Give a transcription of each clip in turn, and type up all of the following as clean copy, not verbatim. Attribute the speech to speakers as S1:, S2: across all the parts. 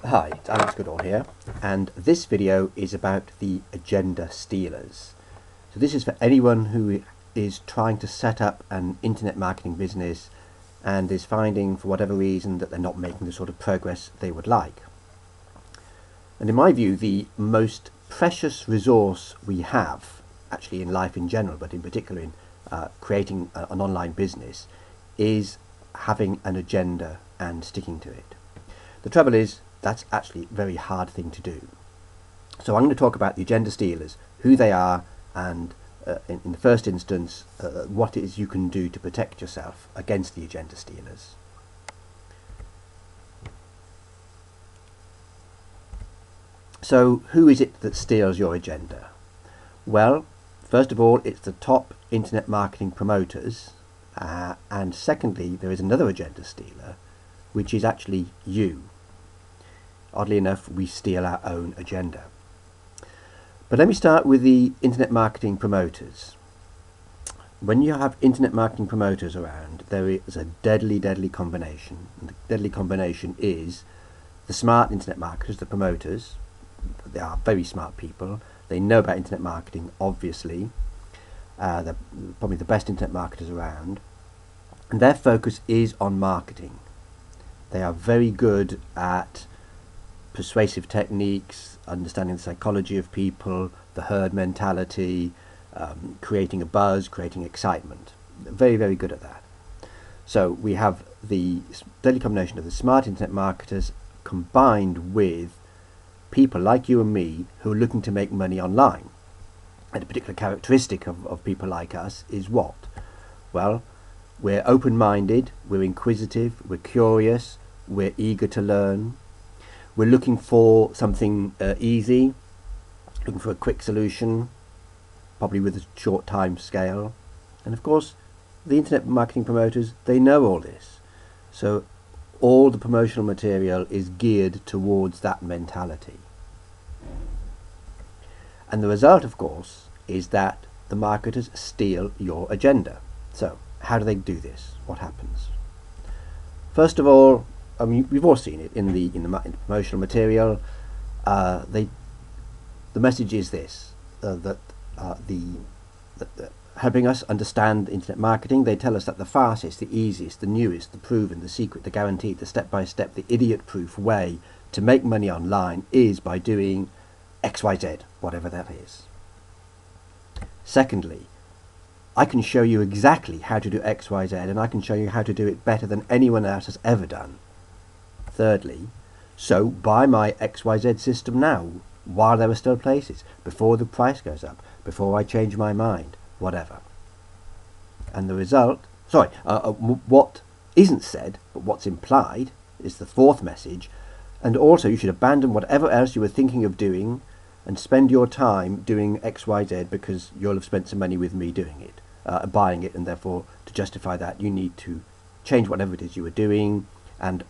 S1: Hi, it's Alex Goodall here, and this video is about the agenda stealers. So this is for anyone who is trying to set up an internet marketing business and is finding for whatever reason that they're not making the sort of progress they would like. And in my view, the most precious resource we have, actually in life in general, but in particular in creating an online business, is having an agenda and sticking to it. The trouble is, that's actually a very hard thing to do. So I'm going to talk about the agenda stealers, who they are, and in the first instance, what it is you can do to protect yourself against the agenda stealers. So who is it that steals your agenda? Well, first of all, it's the top internet marketing promoters, and secondly, there is another agenda stealer, which is actually you. Oddly enough, we steal our own agenda. But let me start with the internet marketing promoters. When you have internet marketing promoters around, there is a deadly combination. And the deadly combination is the smart internet marketers, the promoters. They are very smart people. They know about internet marketing, obviously. They're probably the best internet marketers around. And their focus is on marketing. They are very good at persuasive techniques, understanding the psychology of people, the herd mentality, creating a buzz, creating excitement. Very good at that. So we have the deadly combination of the smart internet marketers combined with people like you and me who are looking to make money online. And a particular characteristic of people like us is what? Well, we're open-minded, we're inquisitive, we're curious, we're eager to learn. We're looking for something easy, looking for a quick solution, probably with a short time scale. And of course, the internet marketing promoters, they know all this. So all the promotional material is geared towards that mentality. And the result, of course, is that the marketers steal your agenda. So how do they do this? What happens? First of all, I mean, we've all seen it in the promotional material. The message is this: that helping us understand internet marketing, they tell us that the fastest, the easiest, the newest, the proven, the secret, the guaranteed, the step-by-step, the idiot-proof way to make money online is by doing XYZ, whatever that is. Secondly, I can show you exactly how to do XYZ, and I can show you how to do it better than anyone else has ever done. Thirdly, so buy my XYZ system now, while there are still places, before the price goes up, before I change my mind, whatever. And the result, what isn't said, but what's implied, is the fourth message. And also you should abandon whatever else you were thinking of doing and spend your time doing XYZ because you'll have spent some money with me doing it, buying it, and therefore to justify that you need to change whatever it is you were doing and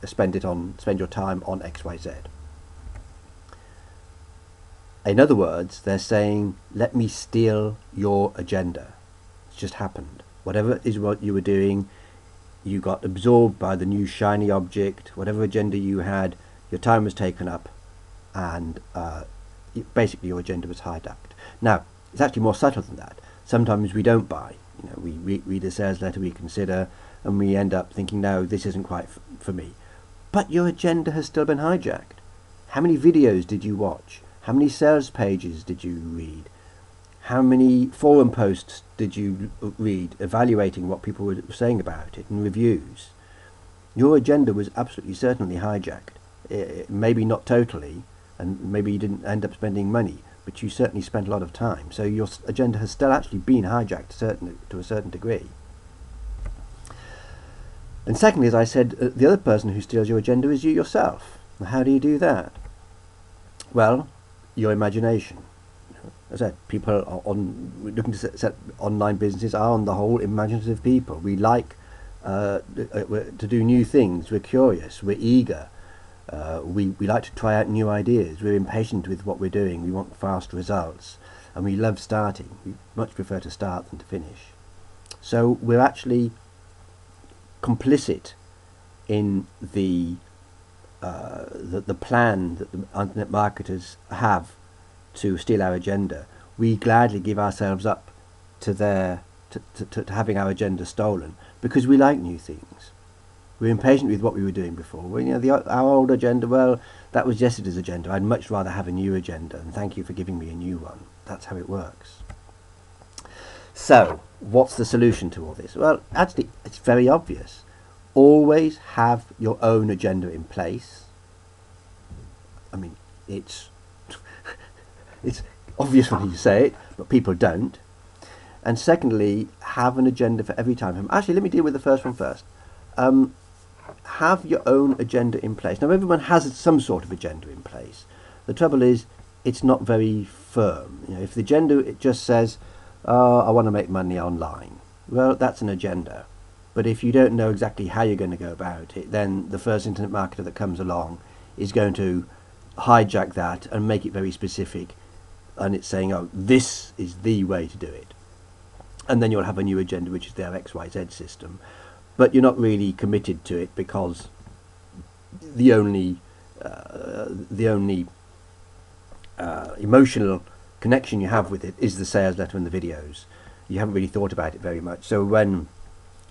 S1: spend your time on XYZ. In other words, they're saying, let me steal your agenda. It's just happened. Whatever is what you were doing, you got absorbed by the new shiny object. Whatever agenda you had, your time was taken up, and basically your agenda was hijacked. Now, it's actually more subtle than that. Sometimes we don't buy. We read a sales letter, we consider, and we end up thinking, no, this isn't quite for me. But your agenda has still been hijacked. How many videos did you watch? How many sales pages did you read? How many forum posts did you read evaluating what people were saying about it and reviews? Your agenda was absolutely certainly hijacked. Maybe not totally, and maybe you didn't end up spending money, but you certainly spent a lot of time. So your agenda has still actually been hijacked to a certain degree. And secondly, as I said, the other person who steals your agenda is you yourself. How do you do that? Well, your imagination. As I said, people are looking to set online businesses are on the whole imaginative people. We like to do new things. We're curious. We're eager. We like to try out new ideas. We're impatient with what we're doing. We want fast results. And we love starting. We much prefer to start than to finish. So we're actually complicit in the the plan that the internet marketers have to steal our agenda, we gladly give ourselves up to their to having our agenda stolen, because we like new things. We're impatient with what we were doing before. Well, you know, our old agenda, well, that was yesterday's agenda. I'd much rather have a new agenda, and thank you for giving me a new one. That's how it works. So, what's the solution to all this? Well, actually, it's very obvious. Always have your own agenda in place. I mean, it's it's obvious when you say it, but people don't. And secondly, have an agenda for every time. Actually, let me deal with the first one first. Have your own agenda in place. Now, everyone has some sort of agenda in place. The trouble is, it's not very firm. You know, if the agenda, it just says, I want to make money online. Well, that's an agenda. But if you don't know exactly how you're going to go about it, then the first internet marketer that comes along is going to hijack that and make it very specific. And it's saying, oh, this is the way to do it. And then you'll have a new agenda, which is their XYZ system. But you're not really committed to it, because the only emotional connection you have with it is the sales letter and the videos. You haven't really thought about it very much. So when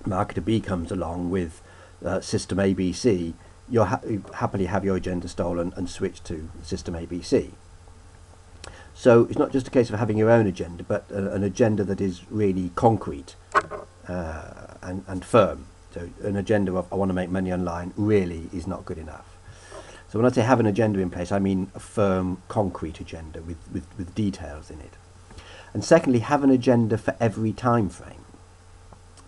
S1: marketer B comes along with system ABC, you'll happily have your agenda stolen and switch to system ABC. So it's not just a case of having your own agenda, but an agenda that is really concrete and firm. So an agenda of I want to make money online really is not good enough. So when I say have an agenda in place, I mean a firm, concrete agenda with details in it. And secondly, have an agenda for every time frame.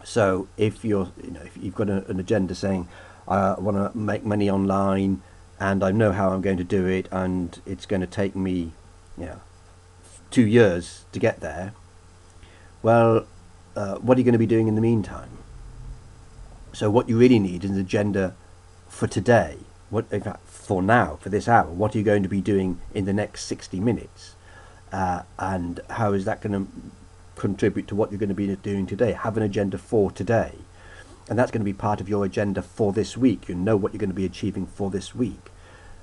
S1: So if if you've got an agenda saying I want to make money online and I know how I'm going to do it and it's going to take me 2 years to get there, well, what are you going to be doing in the meantime? So what you really need is an agenda for today. In fact, for now, for this hour, what are you going to be doing in the next 60 minutes? And how is that going to contribute to what you're going to be doing today? Have an agenda for today. And that's going to be part of your agenda for this week. You know what you're going to be achieving for this week.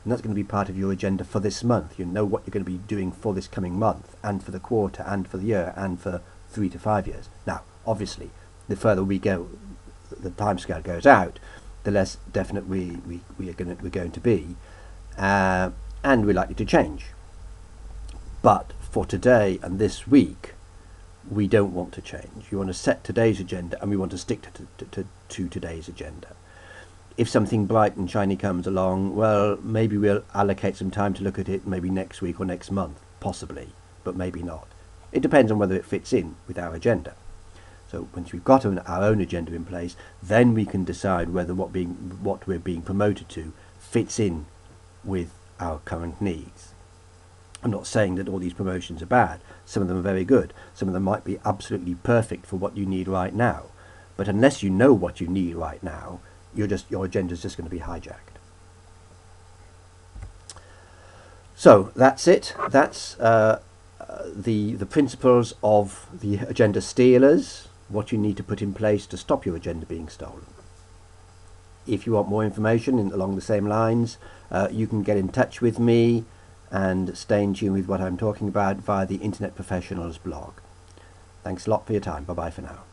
S1: And that's going to be part of your agenda for this month. You know what you're going to be doing for this coming month, and for the quarter, and for the year, and for 3 to 5 years. Now, obviously, the further we go, the timescale goes out, the less definite we're going to be, and we're likely to change. But for today and this week, we don't want to change. We want to set today's agenda, and we want to stick to today's agenda. If something bright and shiny comes along, well, maybe we'll allocate some time to look at it, maybe next week or next month, possibly, but maybe not. It depends on whether it fits in with our agenda. So once we've got our own agenda in place, then we can decide whether what we're being promoted to fits in with our current needs. I'm not saying that all these promotions are bad. Some of them are very good. Some of them might be absolutely perfect for what you need right now. But unless you know what you need right now, your agenda is just going to be hijacked. So that's it. That's the principles of the agenda stealers. What you need to put in place to stop your agenda being stolen. If you want more information along the same lines, you can get in touch with me and stay in tune with what I'm talking about via the Internet Professionals blog. Thanks a lot for your time. Bye bye for now.